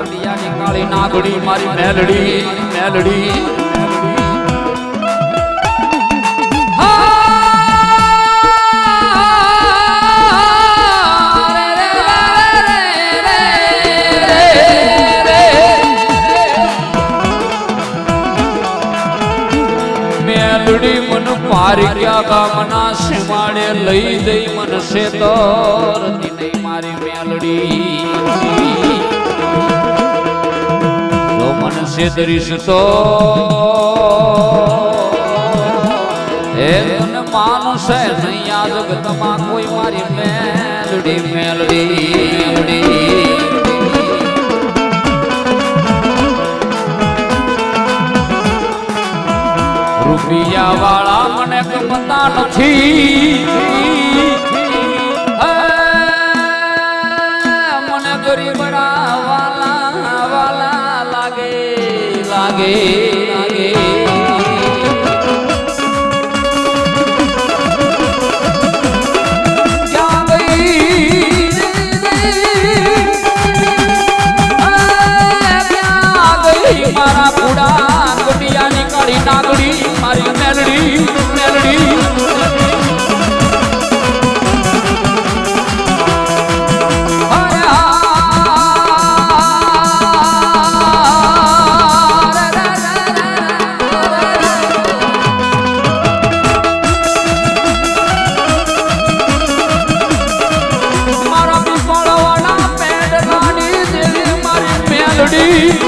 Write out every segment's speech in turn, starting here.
કડિયાની કાળી નાગડી મારી મેલડી મેલડી પારિક્યા ગામના સીમાડે લઈ જઈ મનસે તરતી નહીં મારી મેલડી જો મનસે દરીશ તો એક માનુષ નહીં આ જગતમાં કોઈ મારી મેલડી મેલડી રૂપિયા વાળા મને ગમતા નથી મને ગરીબડા વાલા વાલા લાગે લાગે લાગે ક્યાં ગઈ મારા પૂડા કડિયાની કાળી નાગડી મારી મેલડી મેલડી મારા પીપળવાના પેડલાની દેવી મારી મેલડી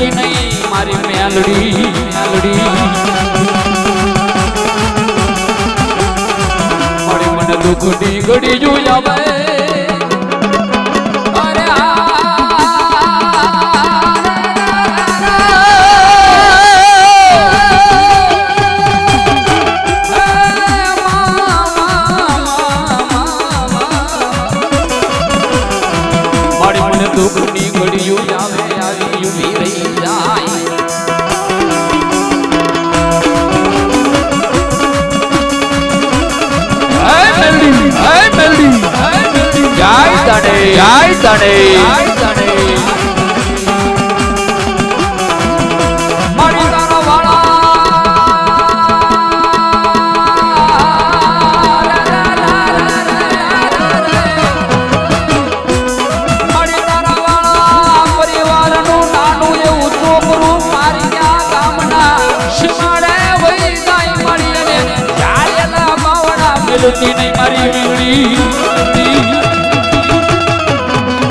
નહીં મારી મેલડી મેલડી મારી મને દુઃખની ઘડી જોયા બે મારી મને દુઃખની ઘડીઓ આવે આવી ઉભી રહી જાય મારી તારા વાળા મારી તારા વાળા પરિવારનું નાનું એવું છોકરું મારી ગામના શિમાડે વહી જાય મારી અને ચાલેલા બાવડા મિલતી નહીં મારી વીડી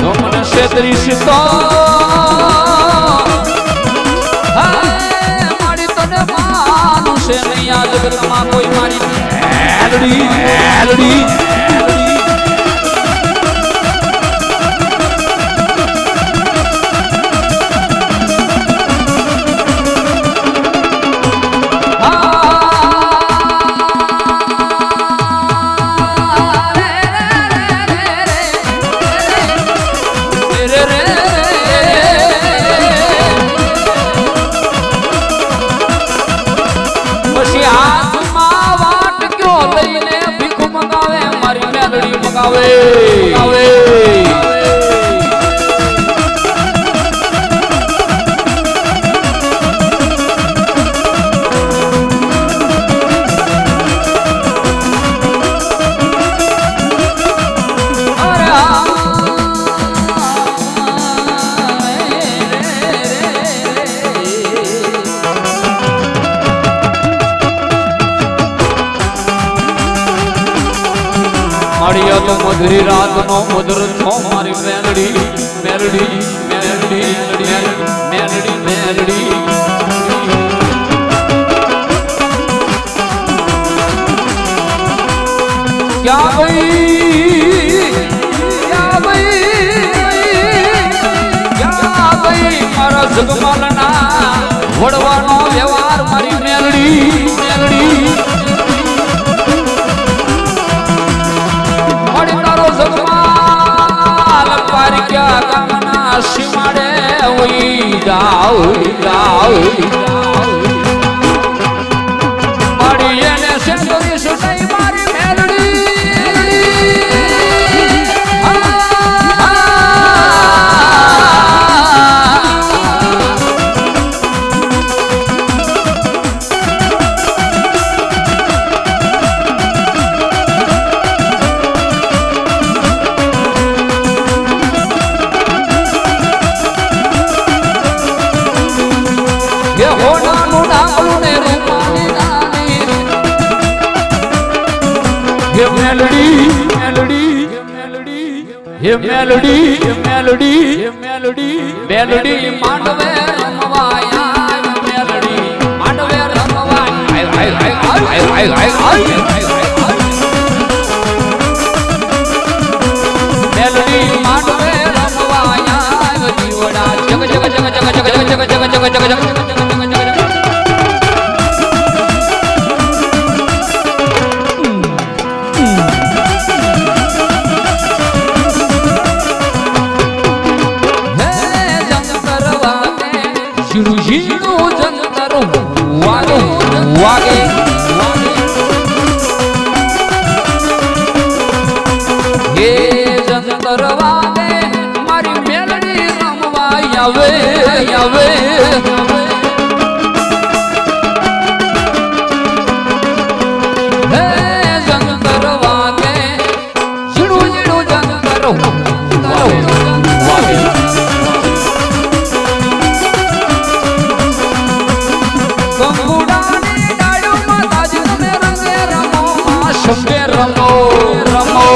જો મને છેતરીશ તો મારી તને માનું છે નહીં આ જગતમાં કોઈ મારી મેલડી મેલડી તો મધુરી રાત નો મધુર છો મારી મેલડી મેલડી મેલડી મેલડી મેલડી ક્યાં ગઈ મારા જગમાલના વડવાનો વ્યવહાર મારી મેલડી મેલડી જગમાલ પારિક્યા ગામના સીમાડે આવડી આવડી મારી એને સેન્ચુરી સુનાઈ મારી મેલડી મેલડી માંડવે રમવાયા મેલડી માંડવે રમવાયા મેલડી માંડવે રમવાયા જીવડા જગ જગ જગ જગ જગ જગ જગ જગ જગ જગ વાગે હે જંતર વાગે મારી મેલડી રમવા આવે આવે હે જંતર વાગે જીડું જીડું જંતર વાગે સંગે રમો રમો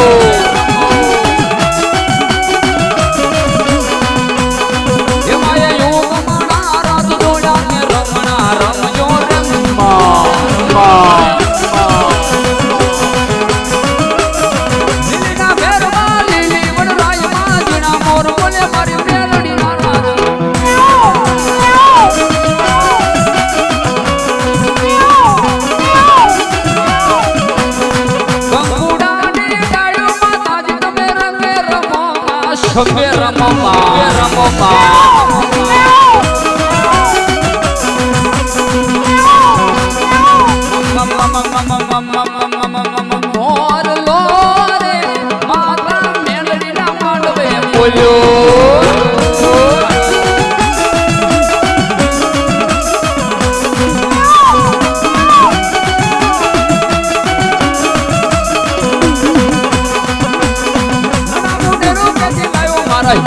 એમાં યોગ માણા રાત દોડા ને રમણા રમજો રમવા લીલીના ઘરમાં લીલી વડરાયમાં જીણા મોર બોલે મારી મેલડી ના રાજ સંગે રમવા રમવા મોર લો રે માતા મેલડી ના માંડવે બોલ્યો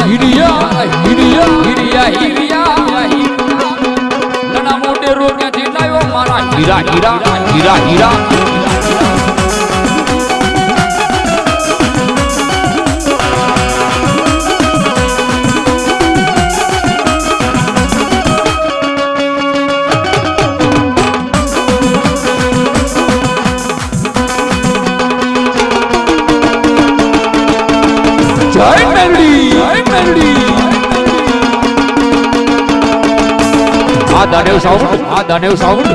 હીરિયા હીરિયા હીરિયા હીરિયા નાના મોટે રોગ્યાથી લાવ્યો મારા હીરા હીરા હીરા હીરા જય મેલડી આ દાનેવ સાઉન્ડ આ દાનેવ સાઉન્ડ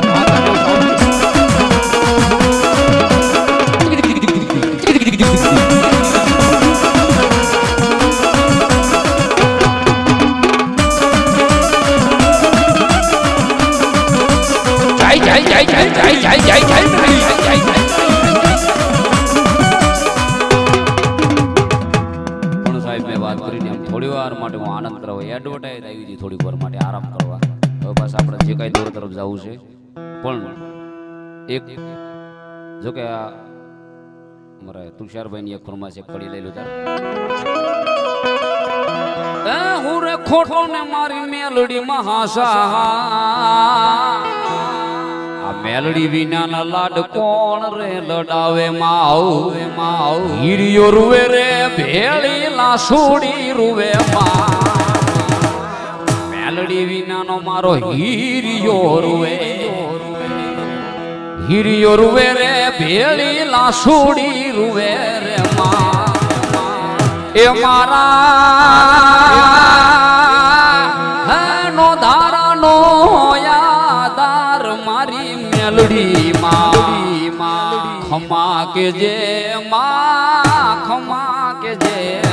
થોડી વાર માટે હું આનંદ કરવા એડવર્ટાઈઝ આવી હતી થોડી વાર માટે આરામ કરવા હવે બસ આપણે જે કઈ દોર તરફ જવું છે પણ એક જો કે આ અમારા તુષારભાઈ ની એક ફરમાશ એક કડી લઈ લો તાર હું રે ખોટો ને મારી મેલડી મહાસા આ મેલડી વિનાના લાડ કોણ રે લડાવે માઉ હીરિયો રૂવે રે ભેળી લાસુડી રૂવે મા મેલડી વિનાનો મારો હીરિયો રૂવે રે ભેળી લાસુડી રૂવે રે મા એ મારા નો ધારાનો યાદાર મારી મેલડી માં ખમા કે જે માં ખમા કે જે